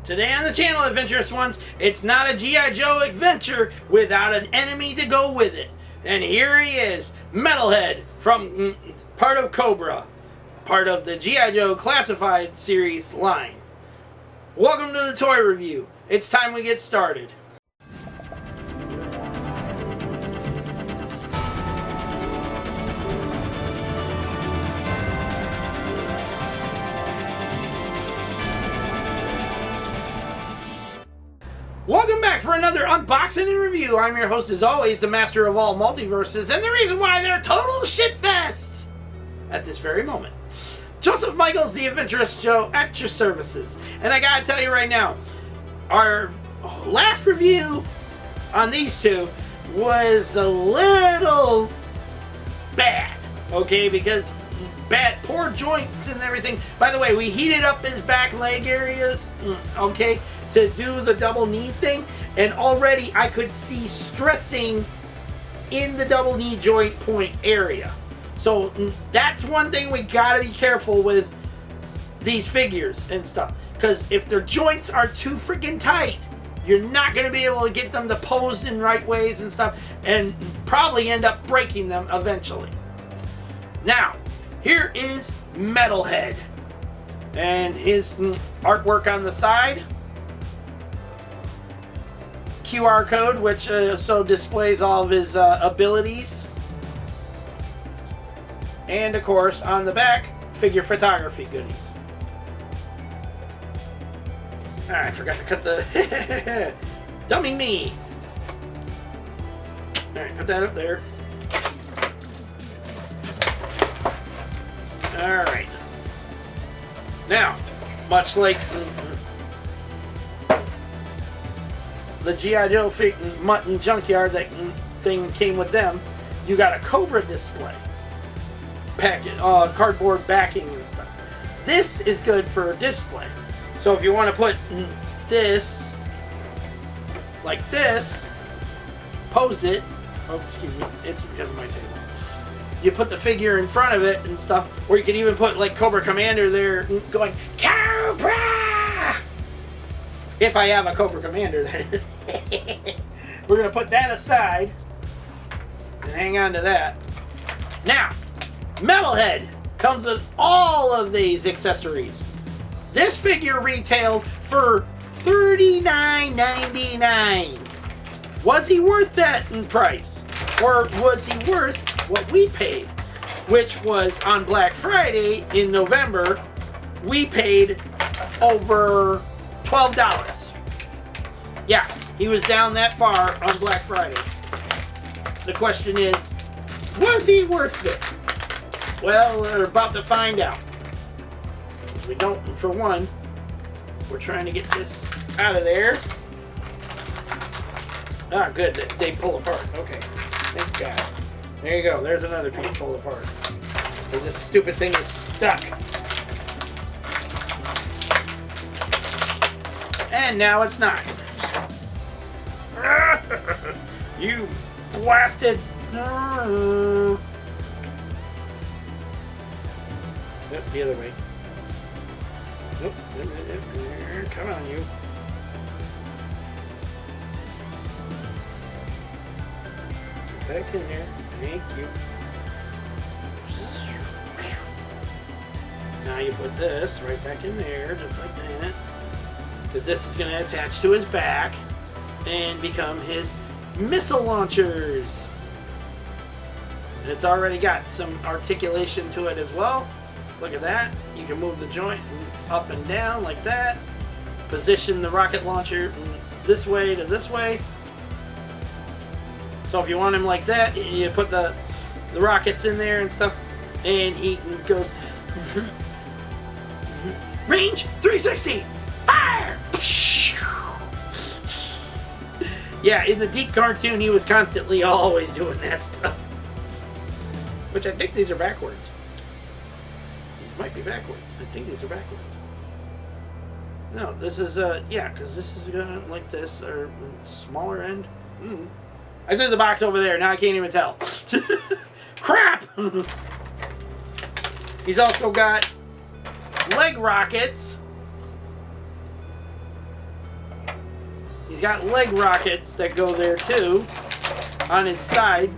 Today on the channel, Adventurous Ones, it's not a G.I. Joe adventure without an enemy to go with it. And here he is, Metalhead, from part of Cobra, part of the G.I. Joe Classified series line. Welcome to the toy review. It's time we get started. Welcome back for another unboxing and review. I'm your host, as always, the master of all multiverses, and the reason why they're total shitfests at this very moment. Joseph Michaels, the Adventurous Joe, at your services. And I gotta tell you right now, our last review on these two was a little bad, okay? Because poor joints and everything. By the way, we heated up his back leg areas, okay, to do the double knee thing, and already I could see stressing in the double knee joint point area. So that's one thing we gotta be careful with these figures and stuff, because if their joints are too freaking tight, you're not gonna be able to get them to pose in right ways and stuff, and probably end up breaking them eventually. Now, here is Metalhead and his artwork on the side. QR code, which so displays all of his abilities. And of course, on the back, figure photography goodies. Alright, I forgot to cut the dummy me. Alright, put that up there. Alright. Now, much like the G.I. Joe Mutton Junkyard, that thing came with them, you got a Cobra display. Packet, cardboard backing and stuff. This is good for display. So if you want to put this, like this, pose it, oh excuse me, it's because of my table. You put the figure in front of it and stuff, or you can even put like Cobra Commander there going, Cobra! If I have a Cobra Commander, that is. We're going to put that aside and hang on to that. Now, Metalhead comes with all of these accessories. This figure retailed for $39.99. Was he worth that in price? Or was he worth what we paid? Which was on Black Friday in November, we paid over $12. Yeah, he was down that far on Black Friday. The question is, was he worth it? Well, we're about to find out. We don't, for one, we're trying to get this out of there. Ah, good, they pull apart. Okay, thank God. There you go, there's another piece pulled apart. Because this stupid thing is stuck. And now it's not. You blasted. Yep, the other way. Nope. Come on, you. Get back in there. Thank you. Now you put this right back in there, just like that. Because this is going to attach to his back and become his missile launchers. And it's already got some articulation to it as well. Look at that. You can move the joint up and down like that. Position the rocket launcher this way to this way. So if you want him like that, you put the rockets in there and stuff, and he goes range 360 fire. Yeah, in the Deke cartoon, he was constantly always doing that stuff. Which I think these are backwards. These might be backwards. I think these are backwards. No, this is, yeah, because this is like this, or smaller end. I threw the box over there, now I can't even tell. Crap! He's also got leg rockets He's got leg rockets that go there too on his side.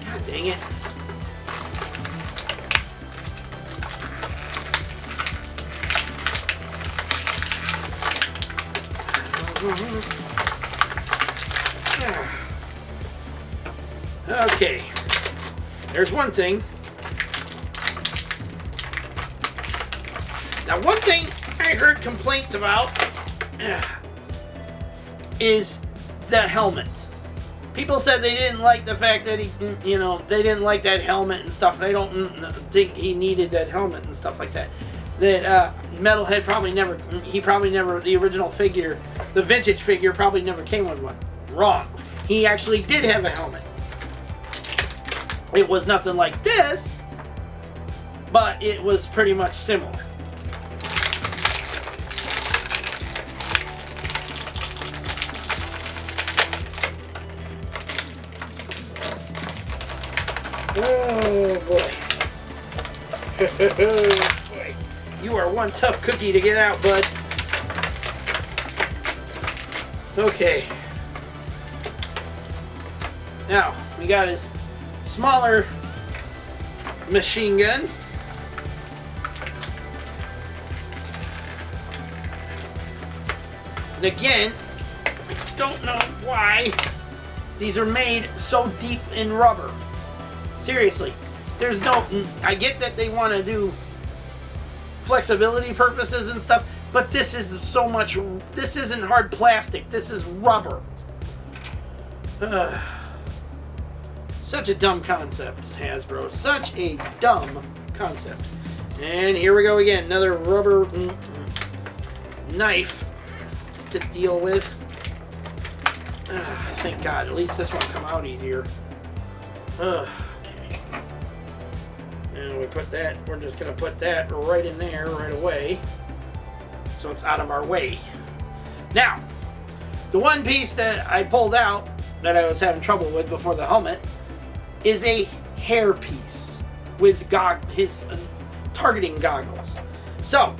God dang it. Okay, there's one thing. Now, one thing I heard complaints about is the helmet. People said they didn't like the fact that he, you know, they didn't like that helmet and stuff. They don't think he needed that helmet and stuff like that. That Metalhead probably never, the original figure, the vintage figure probably never came with one. Wrong. He actually did have a helmet. It was nothing like this, but it was pretty much similar. Oh boy. Oh boy. You are one tough cookie to get out, bud. Okay. Now, we got his smaller machine gun. And again, I don't know why these are made so deep in rubber. Seriously, there's no, I get that they want to do flexibility purposes and stuff, but this is so much, this isn't hard plastic, this is rubber. Such a dumb concept, Hasbro. Such a dumb concept. And here we go again. Another rubber knife to deal with. Thank God. At least this one come out easier. Okay. And we put that, we're just going to put that right in there right away. So it's out of our way. Now, the one piece that I pulled out that I was having trouble with before the helmet is a hair piece with his targeting goggles. So,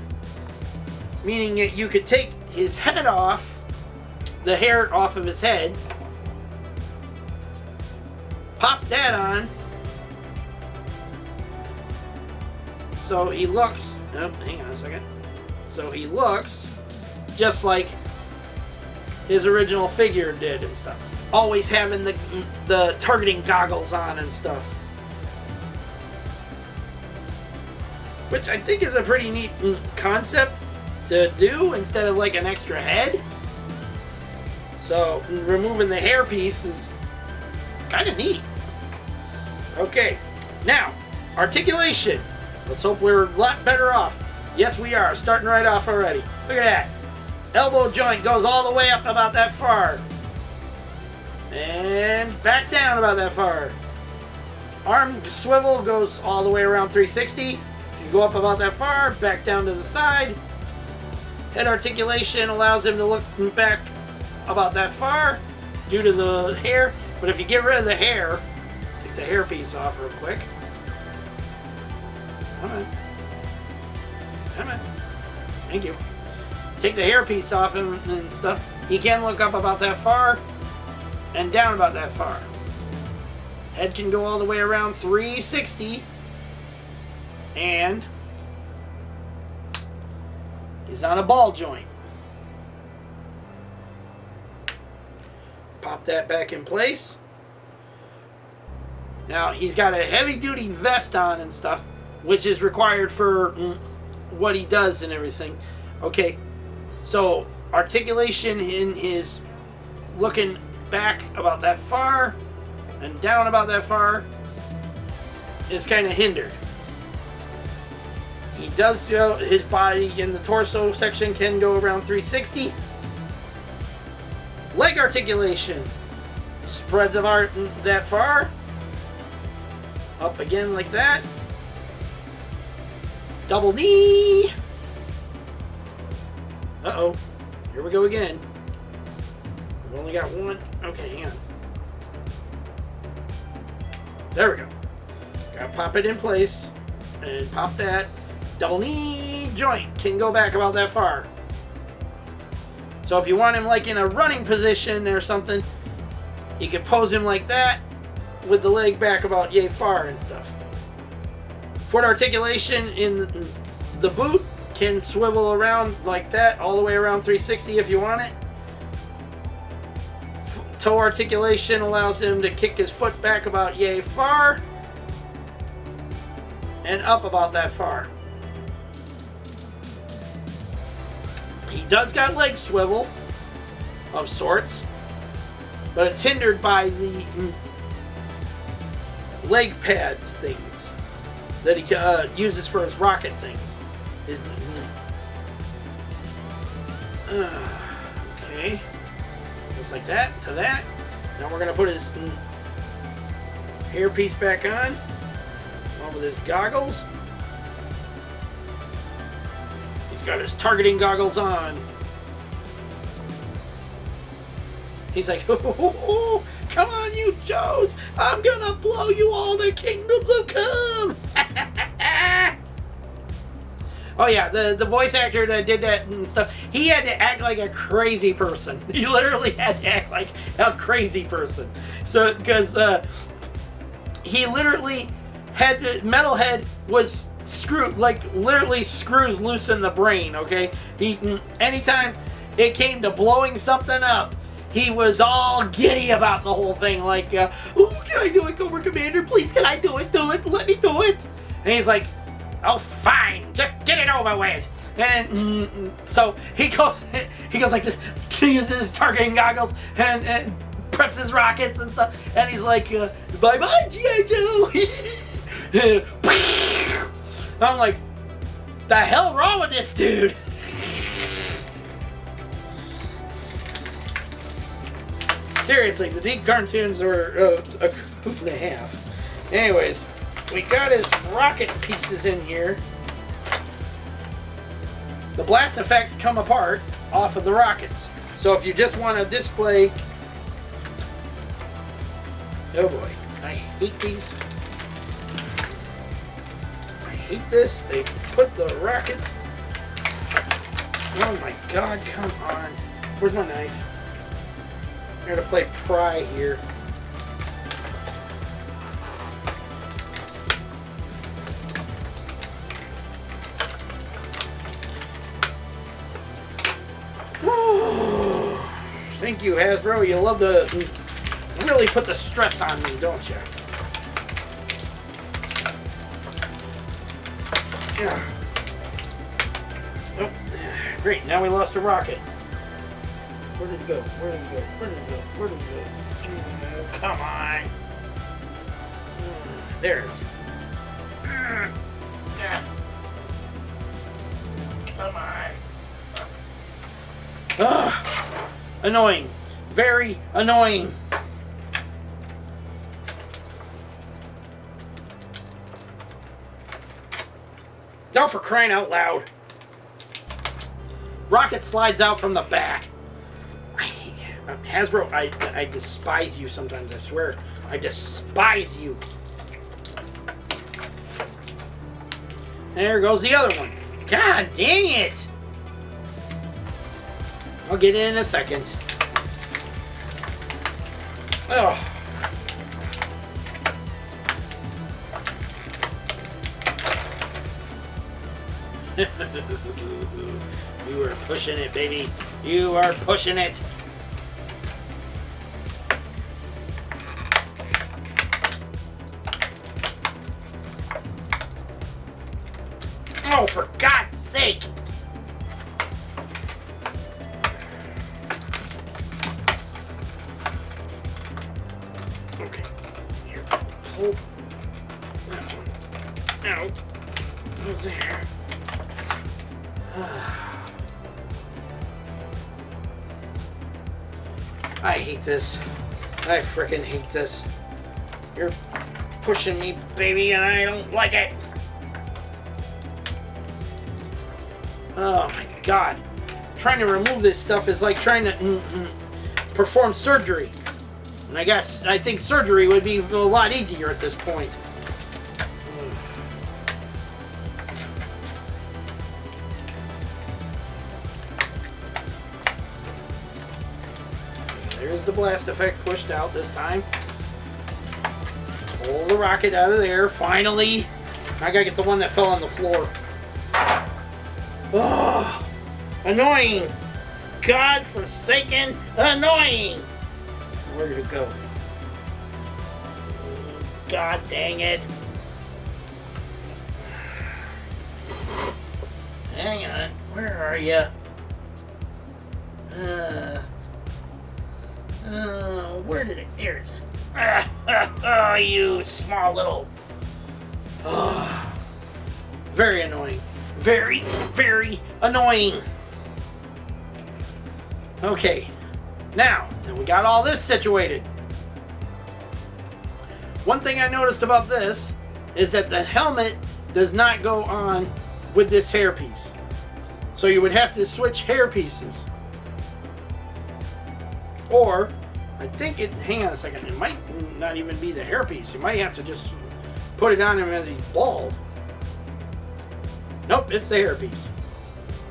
meaning that you could take his head off, the hair off of his head, pop that on, so he looks, oh, hang on a second, so he looks just like his original figure did and stuff. Always having the targeting goggles on and stuff. Which I think is a pretty neat concept to do instead of like an extra head. So removing the hair piece is kind of neat. Okay, now articulation. Let's hope we're a lot better off. Yes, we are. Starting right off already. Look at that. Elbow joint goes all the way up about that far. And back down about that far. Arm swivel goes all the way around 360. You go up about that far, back down to the side. Head articulation allows him to look back about that far due to the hair. But if you get rid of the hair, take the hair piece off real quick. Come on. Come on. Thank you. Take the hair piece off and stuff. He can look up about that far and down about that far. Head can go all the way around 360 and is on a ball joint. Pop that back in place. Now he's got a heavy duty vest on and stuff, which is required for what he does and everything. Okay, so articulation in his looking back about that far and down about that far is kind of hindered. He does go, his body in the torso section can go around 360. Leg articulation spreads apart that far, up again like that. Double knee. Uh-oh, here we go again. We've only got one. Okay, hang on. There we go. Gotta pop it in place and pop that. Double knee joint can go back about that far. So if you want him like in a running position or something, you can pose him like that with the leg back about yay far and stuff. Foot articulation in the boot can swivel around like that all the way around 360 if you want it. Toe articulation allows him to kick his foot back about yay far and up about that far. He does got leg swivel of sorts, but it's hindered by the leg pads things that he uses for his rocket things. Okay, just like that to that. Now we're gonna put his hairpiece back on, along with his goggles. He's got his targeting goggles on. He's like, oh, come on, you Joes! I'm gonna blow you all to kingdoms of come! Oh yeah, the voice actor that did that and stuff, he had to act like a crazy person. He literally had to act like a crazy person. So, because he literally had the metalhead was screwed, like literally screws loose in the brain, okay? Anytime it came to blowing something up, he was all giddy about the whole thing, like, oh, can I do it, Cobra Commander? Please, can I do it? Let me do it. And he's like, oh, fine, just get it over with. And so he goes like this. He uses his targeting goggles and preps his rockets and stuff. And he's like, bye bye, G.I. Joe. I'm like, the hell wrong with this dude? Seriously, the deep cartoons are a hoop and a half. Anyways, we got his rocket pieces in here. The blast effects come apart off of the rockets. So if you just want to display... Oh boy, I hate these. I hate this. They put the rockets... Oh my god, come on. Where's my knife? I'm going to play pry here. Thank you, Hasbro. You love to really put the stress on me, don't you? Yeah. Oh, great. Now we lost a rocket. Where did it go? Where did it go? Where did it go? Where did it go? Come on. There it is. Come on. Ugh. Annoying. Very annoying. Now for crying out loud. Rocket slides out from the back. Hasbro, I despise you sometimes, I swear. I despise you. There goes the other one. God dang it! I'll get in a second. Oh. You are pushing it, baby. You are pushing it. Oh, for God's sake! Okay, here. Pull that one out. There. I hate this. I frickin' hate this. You're pushing me, baby, and I don't like it. Oh my God. Trying to remove this stuff is like trying to perform surgery. And I think surgery would be a lot easier at this point. there's the blast effect pushed out this time. Pull the rocket out of there. Finally. I gotta get the one that fell on the floor. Oh, annoying. God-forsaken annoying. Where did it go? God dang it. Hang on. Where are you? Where did it? Here it is. Oh, you small little. Oh, very annoying. Very, very annoying. Okay. Now that we got all this situated. One thing I noticed about this is that the helmet does not go on with this hairpiece. So you would have to switch hair pieces. Or, I think it, hang on a second, it might not even be the hairpiece. You might have to just put it on him as he's bald. Nope, it's the hairpiece.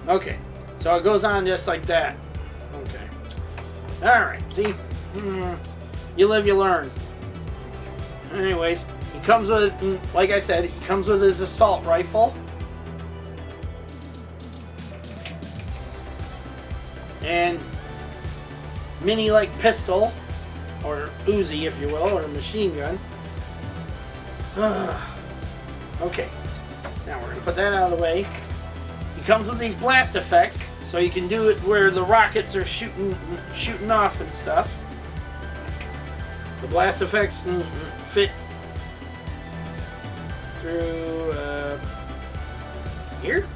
Okay, so it goes on just like that. Okay. Alright, see? You live, you learn. Anyways, he comes with, like I said, he comes with his assault rifle. And mini-like pistol, or Uzi if you will, or machine gun. Okay, now we're going to put that out of the way. He comes with these blast effects, so you can do it where the rockets are shooting off and stuff. The blast effects fit through here?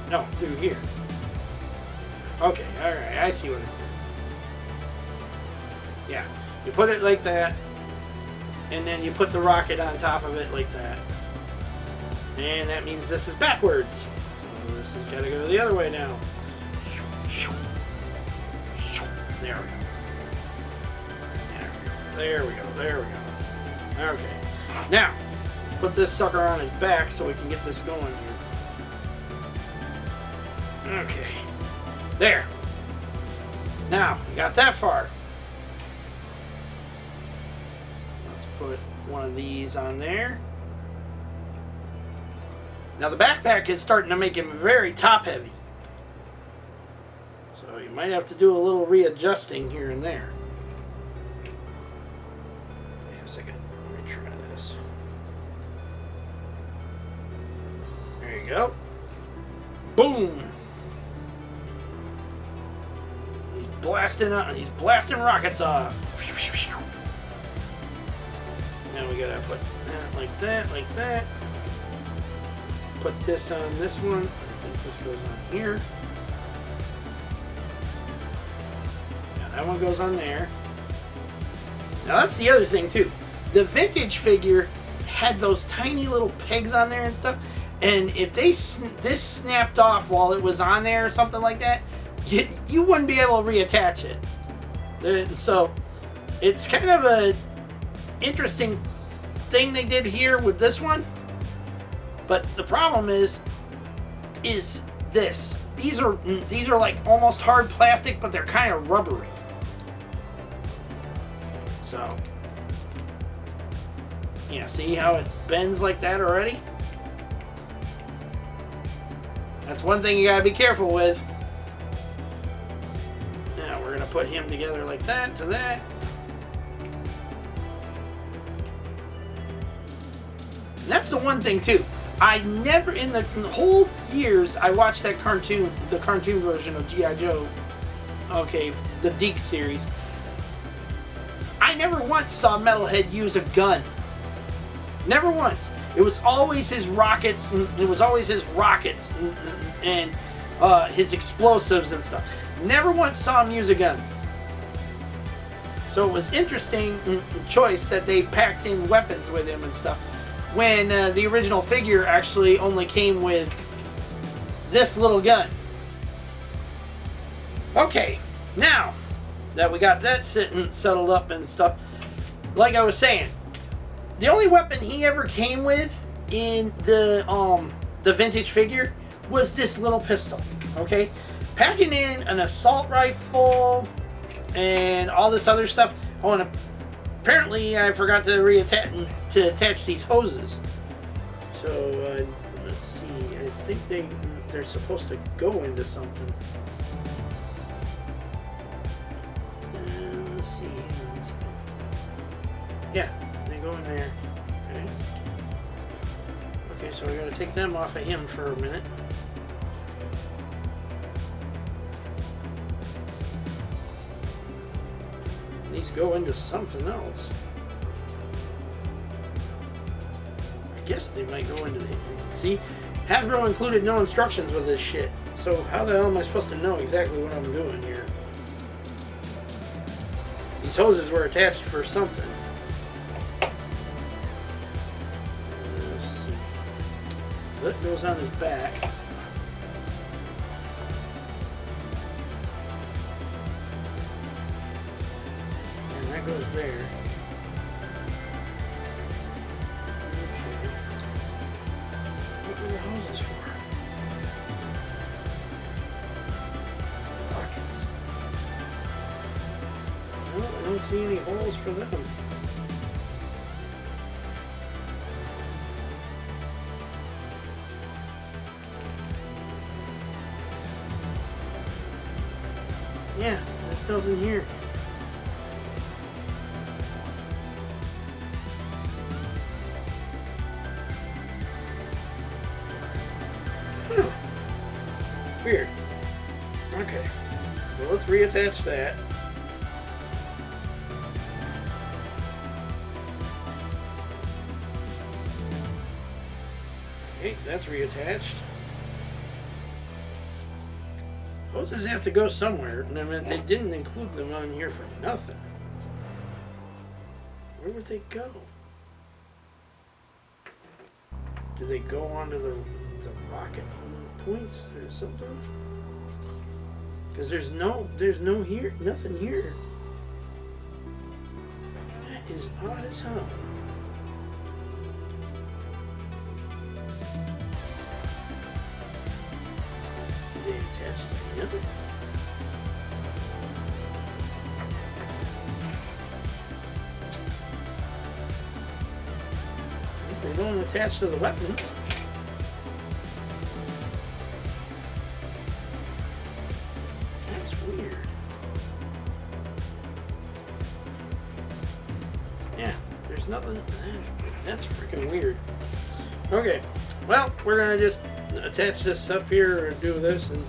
No, through here. Okay, alright, I see what it's in. Yeah, you put it like that, and then you put the rocket on top of it like that. And that means this is backwards. So this has got to go the other way now. There we go. There we go. There we go. Okay. Now, put this sucker on his back so we can get this going here. Okay. There. Now, we got that far. Let's put one of these on there. Now the backpack is starting to make him very top heavy. So you might have to do a little readjusting here and there. Wait a second. Let me try this. There you go. Boom. He's blasting rockets off. Now we gotta put that like that, like that. Put this on this one. I think this goes on here. Yeah, that one goes on there. Now that's the other thing too. The vintage figure had those tiny little pegs on there and stuff. And if this snapped off while it was on there or something like that, you wouldn't be able to reattach it. So it's kind of a interesting thing they did here with this one. But the problem is this. These are like almost hard plastic, but they're kind of rubbery. So, yeah, see how it bends like that already? That's one thing you gotta be careful with. Now we're gonna put him together like that to that. And that's the one thing too. I never, in the whole years I watched that cartoon, the cartoon version of G.I. Joe, okay, the Deke series, I never once saw Metalhead use a gun. Never once. It was always his rockets, and his explosives and stuff. Never once saw him use a gun. So it was interesting choice that they packed in weapons with him and stuff. When the original figure actually only came with this little gun. Okay, now that we got that settled up and stuff, like I was saying, the only weapon he ever came with in the vintage figure was this little pistol. Okay, packing in an assault rifle and all this other stuff. Oh, and apparently I forgot to attach these hoses. So let's see. I think they're supposed to go into something. Let's see. Yeah, they go in there. Okay. Okay, so we're gonna take them off of him for a minute. These go into something else. I guess they might go into the... See? Hasbro included no instructions with this shit. So how the hell am I supposed to know exactly what I'm doing here? These hoses were attached for something. Let's see. That goes on his back. And that goes there. Okay. What are the hoses for? Pockets. No, I don't see any holes for them. Yeah, there's nothing here. Weird. Okay. Well, let's reattach that. Okay, that's reattached. Hoses have to go somewhere. I mean, they didn't include them on here for nothing. Where would they go? Do they go onto the rocket points or something? Because there's no here, nothing here. That is odd as hell. Did they attach to the other? They don't attach to the weapons. That's weird. Yeah, there's nothing. That's freaking weird. Okay, well, we're gonna just attach this up here and do this and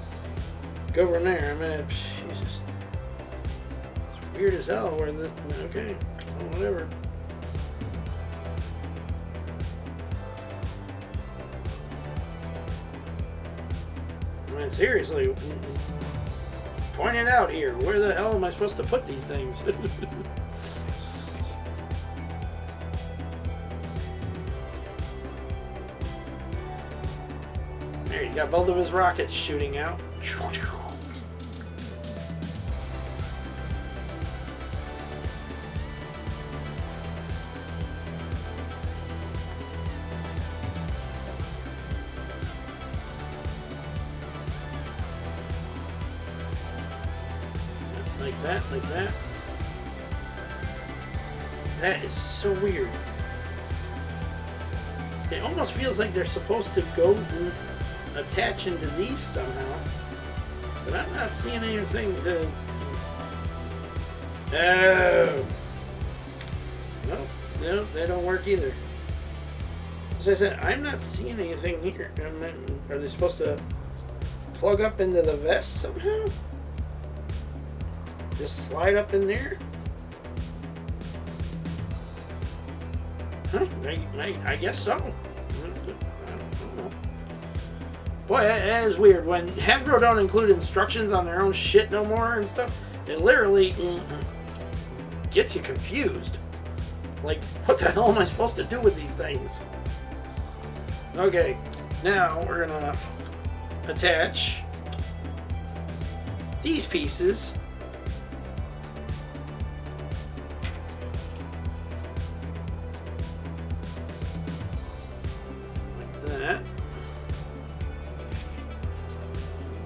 go from there. I mean, Jesus, it's weird as hell. Where this? Okay, well, whatever. I mean, seriously, point it out here. Where the hell am I supposed to put these things? There, he's got both of his rockets shooting out. Like that. That is so weird. It almost feels like they're supposed to go and attach into these somehow. But I'm not seeing anything to... Oh. No, they don't work either. As I said, I'm not seeing anything here. Are they supposed to plug up into the vest somehow? Just slide up in there? Huh? I guess so. I don't know. Boy, that is weird. When Hasbro don't include instructions on their own shit no more and stuff, it literally gets you confused. Like, what the hell am I supposed to do with these things? Okay, now we're gonna attach these pieces.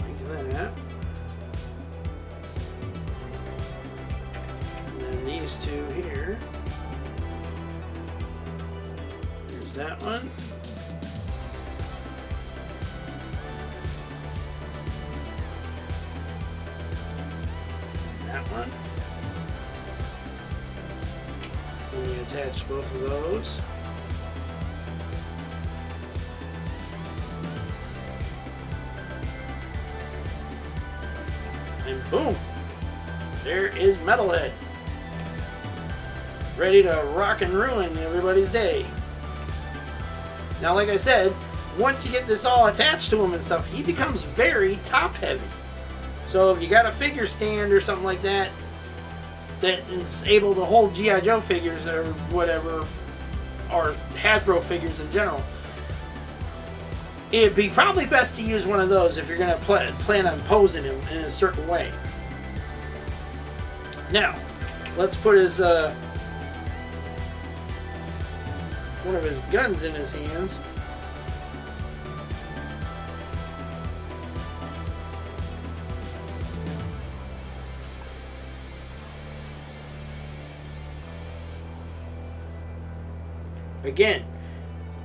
Like that. That one. That one. And we attach both of those. And boom! There is Metalhead. Ready to rock and ruin everybody's day. Now, like I said, once you get this all attached to him and stuff, he becomes very top heavy. So if you got a figure stand or something like that that is able to hold G.I. Joe figures or whatever, or Hasbro figures in general, it'd be probably best to use one of those if you're going to plan on posing him in a certain way. Now, let's put his one of his guns in his hands. Again,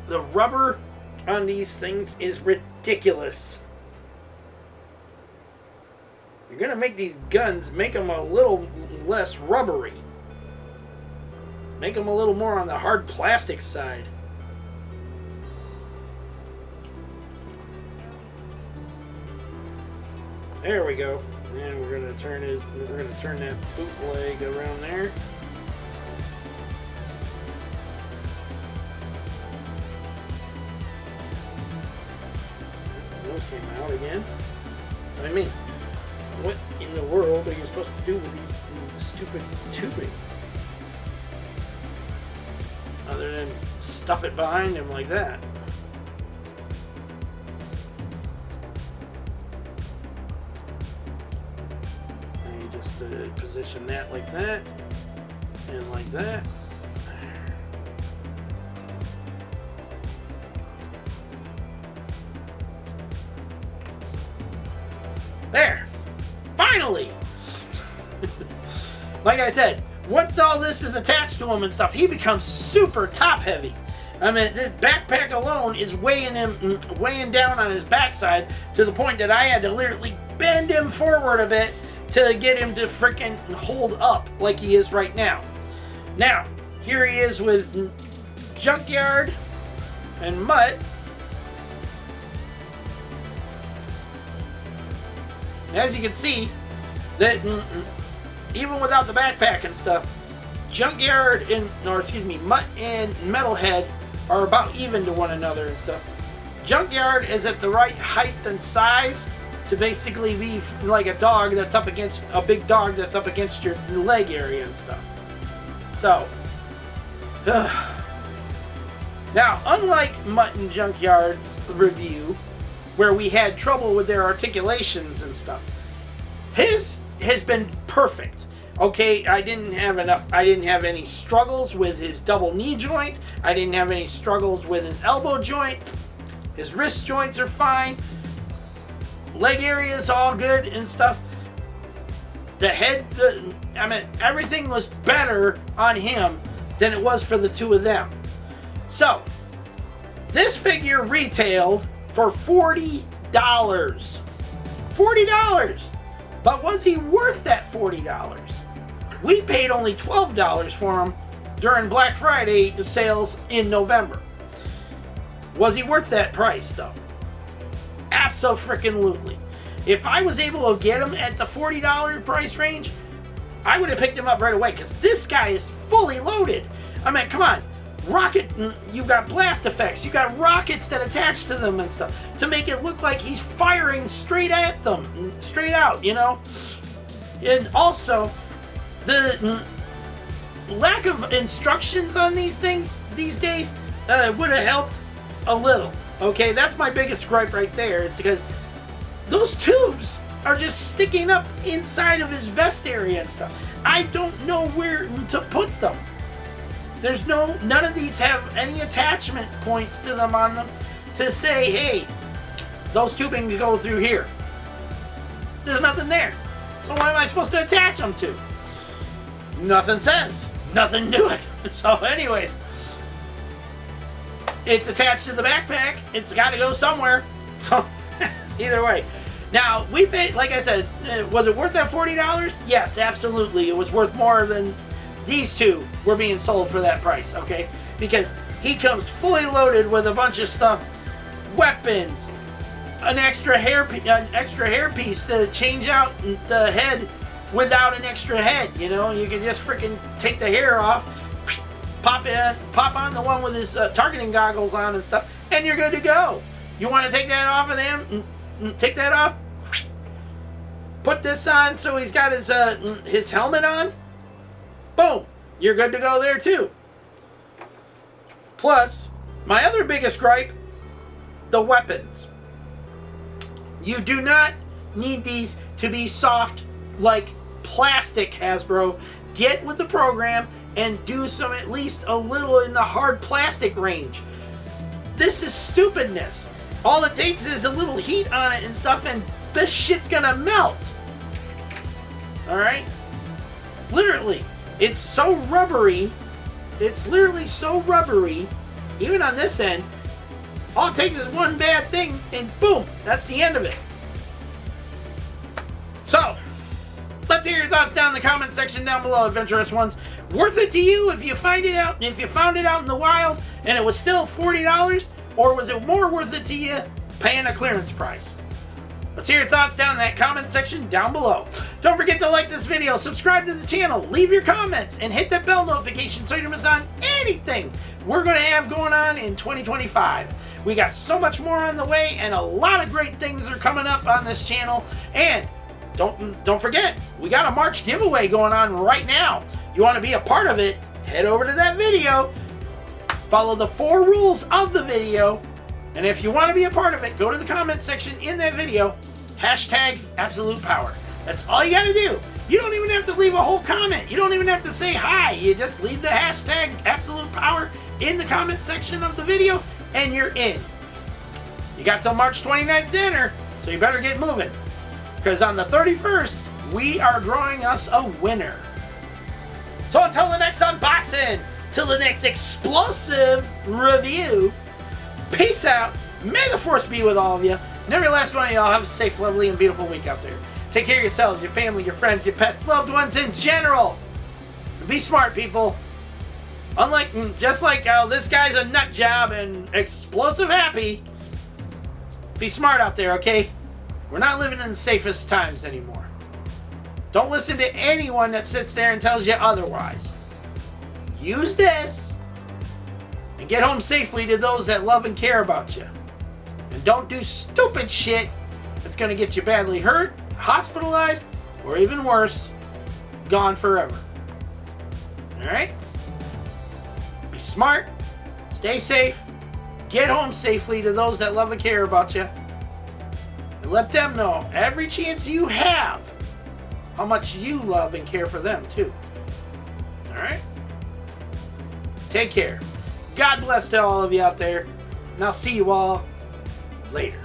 the rubber on these things is ridiculous. You're gonna make these guns, make them a little less rubbery. Make them a little more on the hard plastic side. There we go. And we're gonna turn that boot leg around there. Those came out again. I mean, what in the world are you supposed to do with these stupid tubing? Other than stuff it behind him like that. And you just position that like that, and like that. There! Finally! Like I said, once all this is attached to him and stuff, he becomes super top heavy. I mean, this backpack alone is weighing down on his backside to the point that I had to literally bend him forward a bit to get him to freaking hold up like he is right now. Now, here he is with Junkyard and Mutt. As you can see, that even without the backpack and stuff, Mutt and Metalhead are about even to one another and stuff. Junkyard is at the right height and size to basically be like a dog that's up against a big dog that's up against your leg area and stuff. So, now unlike Mutt and Junkyard's review, where we had trouble with their articulations and stuff, his has been perfect. Okay, I didn't have any struggles with his double knee joint. I didn't have any struggles with his elbow joint. His wrist joints are fine. Leg area is all good and stuff. The head, everything was better on him than it was for the two of them. So, this figure retailed for $40. $40! But was he worth that $40? We paid only $12 for him during Black Friday sales in November. Was he worth that price, though? Abso-freaking-lutely. If I was able to get him at the $40 price range, I would have picked him up right away, because this guy is fully loaded. I mean, come on. Rocket, you got blast effects, you got rockets that attach to them and stuff to make it look like he's firing straight at them, straight out, you know? And also, the lack of instructions on these things these days would have helped a little. Okay, that's my biggest gripe right there, is because those tubes are just sticking up inside of his vest area and stuff. I don't know where to put them. There's none of these have any attachment points to them on them to say, hey, those tubing go through here. There's nothing there. So what am I supposed to attach them to? Nothing says. Nothing to it. So anyways, It's attached to the backpack. It's got to go somewhere. So, either way. Now, we paid, like I said, was it worth that $40? Yes, absolutely. It was worth more than these two were being sold for that price, okay? Because he comes fully loaded with a bunch of stuff, weapons, an extra hair piece to change out the head without an extra head. You know, you can just freaking take the hair off, pop on the one with his targeting goggles on and stuff, and you're good to go. You want to take that off of him? Take that off. Put this on so he's got his helmet on. Boom, you're good to go there too. Plus, my other biggest gripe, the weapons. You do not need these to be soft like plastic, Hasbro. Get with the program and do some, at least a little, in the hard plastic range. This is stupidness. All it takes is a little heat on it and stuff, and this shit's gonna melt. Alright? Literally. It's so rubbery. It's literally so rubbery. Even on this end, all it takes is one bad thing, and boom, that's the end of it. So, let's hear your thoughts down in the comment section down below, Adventurous Ones. Worth it to you if you find it out, if you found it out in the wild and it was still $40, or was it more worth it to you paying a clearance price? Let's hear your thoughts down in that comment section down below. Don't forget to like this video, subscribe to the channel, leave your comments, and hit that bell notification so you don't miss on anything we're going to have going on in 2025. We got so much more on the way, and a lot of great things are coming up on this channel. And don't forget, we got a March giveaway going on right now. You want to be a part of it, head over to that video, follow the 4 rules of the video, and if you want to be a part of it, go to the comment section in that video, hashtag absolute power. That's all you got to do. You don't even have to leave a whole comment. You don't even have to say hi. You just leave the hashtag absolute power in the comment section of the video, and you're in. You got till March 29th to enter, so you better get moving. Because on the 31st, we are drawing us a winner. So until the next unboxing, till the next explosive review, peace out. May the force be with all of you. And every last one of y'all have a safe, lovely, and beautiful week out there. Take care of yourselves, your family, your friends, your pets, loved ones in general. And be smart, people. Just like how this guy's a nut job and explosive happy, be smart out there, okay? We're not living in the safest times anymore. Don't listen to anyone that sits there and tells you otherwise. Use this and get home safely to those that love and care about you. And don't do stupid shit that's going to get you badly hurt, hospitalized, or even worse, gone forever. Alright? Be smart, stay safe, get home safely to those that love and care about you, and let them know every chance you have how much you love and care for them too. Alright? Take care. God bless to all of you out there, and I'll see you all later.